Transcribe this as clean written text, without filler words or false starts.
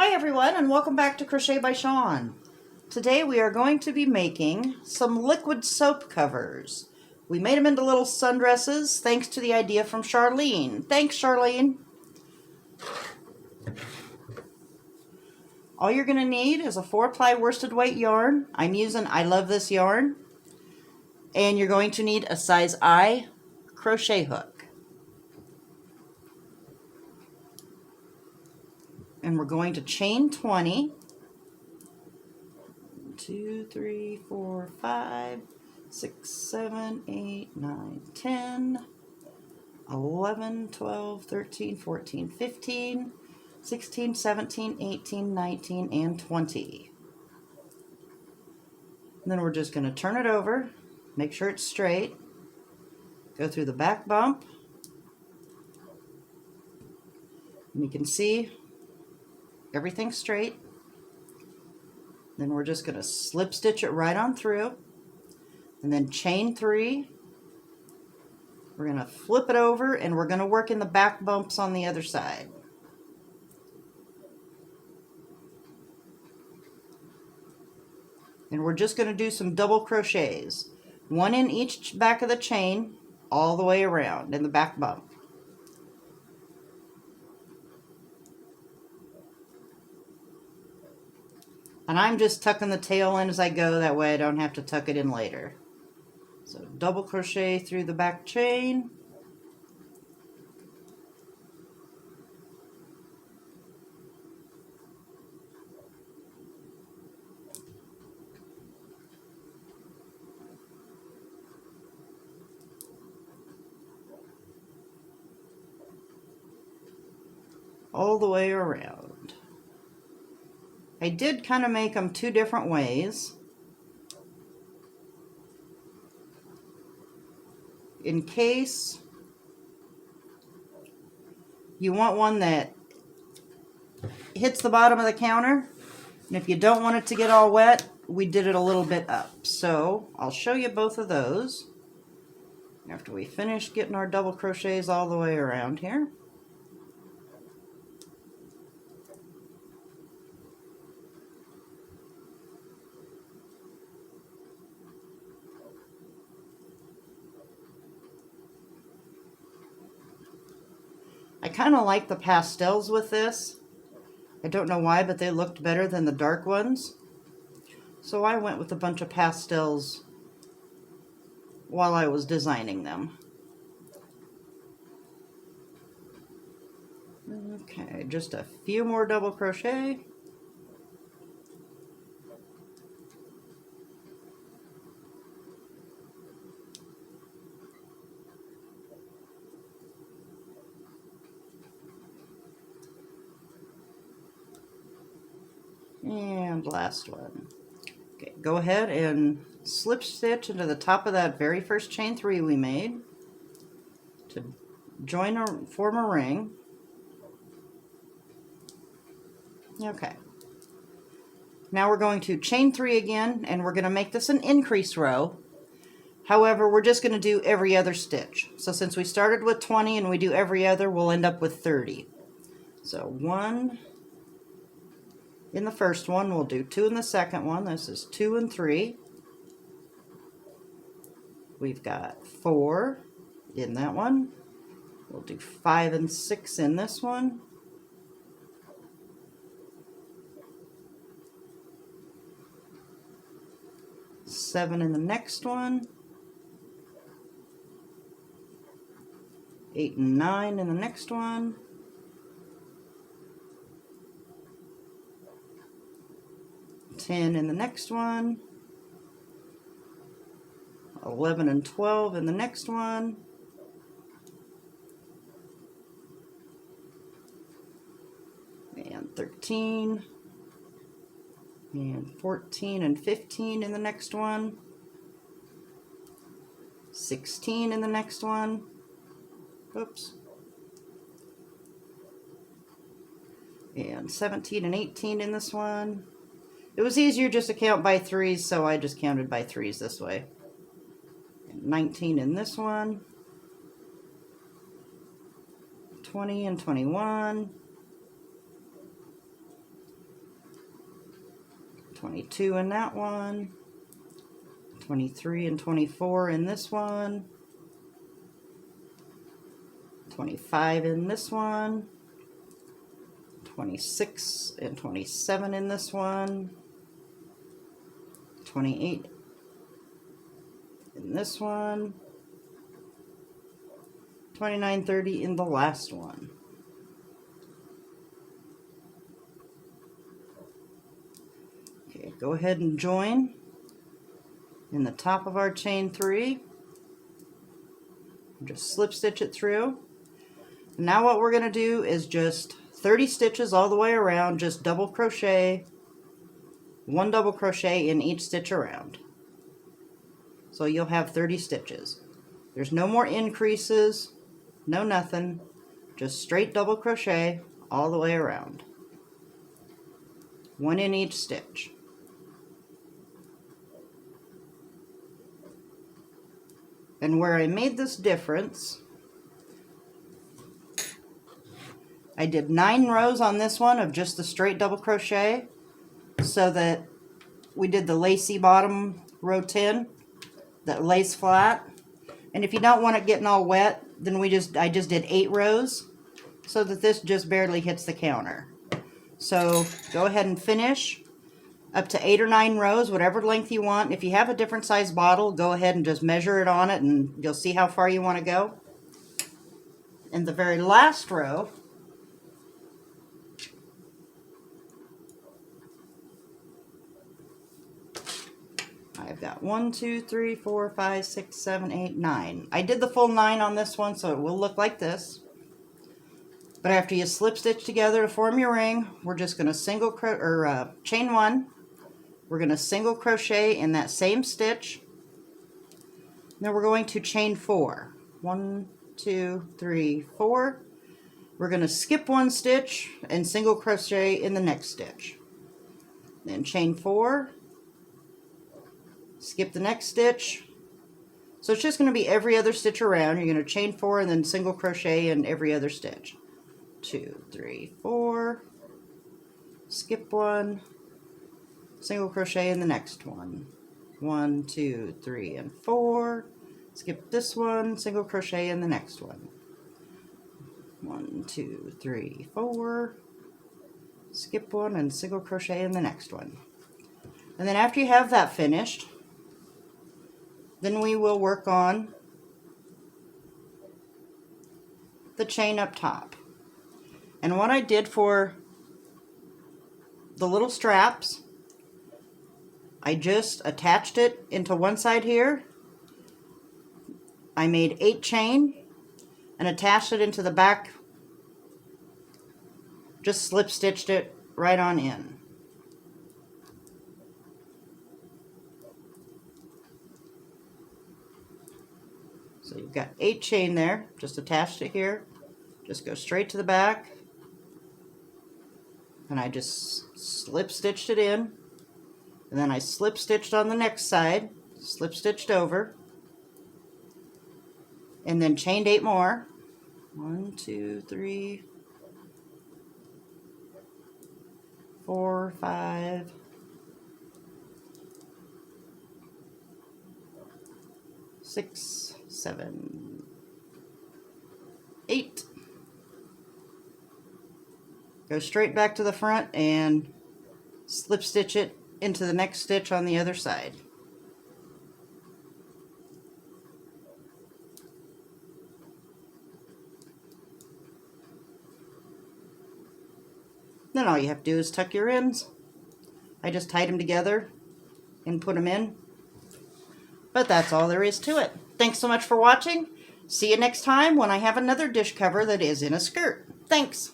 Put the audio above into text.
Hi everyone, and welcome back to Crochet by Shawn. Today we are going to be making some liquid soap covers. We made them into little sundresses thanks to the idea from Charlene. Thanks, Charlene. All you're going to need is a 4-ply worsted weight yarn. I'm using I Love This yarn. And you're going to need a size I crochet hook. And we're going to chain 20. 2, 3, 4, 5, 6, 7, 8, 9, 10, 11, 12, 13, 14, 15, 16, 17, 18, 19, and 20. And then we're just going to turn it over, make sure it's straight, go through the back bump, and you can see everything's straight. Then we're just going to slip stitch it right on through, and then chain 3. We're going to flip it over, and we're going to work in the back bumps on the other side. And we're just going to do some double crochets, 1 in each back of the chain, all the way around in the back bump. And I'm just tucking the tail in as I go, that way I don't have to tuck it in later. So double crochet through the back chain. All the way around. I did kind of make them 2 different ways. In case you want one that hits the bottom of the counter, and if you don't want it to get all wet, we did it a little bit up. So I'll show you both of those after we finish getting our double crochets all the way around here. I kind of like the pastels with this. I don't know why, but they looked better than the dark ones. So I went with a bunch of pastels while I was designing them. Okay, just a few more double crochet. And last one. Okay, go ahead and slip stitch into the top of that very first chain 3 we made to form a ring. Okay. Now we're going to chain 3 again, and we're going to make this an increase row. However, we're just going to do every other stitch. So since we started with 20 and we do every other, we'll end up with 30. So 1 in the first one, we'll do 2 in the second one. This is 2 and 3. We've got 4 in that one. We'll do 5 and 6 in this one. Seven in the next one. 8 and 9 in the next one. 10 in the next one. 11 and 12 in the next one. And 13. And 14 and 15 in the next one. 16 in the next one. Oops. And 17 and 18 in this one. It was easier just to count by 3s, so I just counted by 3s this way. And 19 in this one. 20 and 21. 22 in that one, 23 and 24 in this one, 25 in this one, 26 and 27 in this one, 28 in this one, 29, 30 in the last one. Okay, go ahead and join in the top of our chain 3. Just slip stitch it through. Now what we're going to do is just 30 stitches all the way around, just double crochet, 1 double crochet in each stitch around. So you'll have 30 stitches. There's no more increases, no nothing, just straight double crochet all the way around. 1 in each stitch. And where I made this difference, I did 9 rows on this one of just the straight double crochet, so that we did the lacy bottom row 10 that lays flat. And if you don't want it getting all wet, then I just did 8 rows so that this just barely hits the counter. So go ahead and finish up to 8 or 9 rows, whatever length you want. If you have a different size bottle, go ahead and just measure it on it and you'll see how far you want to go. In the very last row, I've got 1, 2, 3, 4, 5, 6, 7, 8, 9. I did the full 9 on this one, so it will look like this. But after you slip stitch together to form your ring, we're just going to chain 1. We're going to single crochet in that same stitch. Then we're going to chain 4. 1, 2, 3, 4. We're going to skip 1 stitch and single crochet in the next stitch. Then chain 4. Skip the next stitch. So it's just going to be every other stitch around. You're going to chain 4 and then single crochet in every other stitch. 2, 3, 4. Skip 1. Single crochet in the next one. 1, 2, 3, and 4. Skip this one. Single crochet in the next one. 1, 2, 3, 4. Skip 1 and single crochet in the next one. And then after you have that finished, then we will work on the chain up top. And what I did for the little straps, I just attached it into one side here. I made 8 chain and attached it into the back. Just slip stitched it right on in. So you've got 8 chain there, just attached it here. Just go straight to the back. And I just slip stitched it in. And then I slip stitched on the next side, slip stitched over. And then chained 8 more. 1, 2, 3, 4, 5, 6, 7, 8. Go straight back to the front and slip stitch it into the next stitch on the other side. Then all you have to do is tuck your ends. I just tied them together and put them in. But that's all there is to it. Thanks so much for watching. See you next time when I have another dish cover that is in a skirt. Thanks.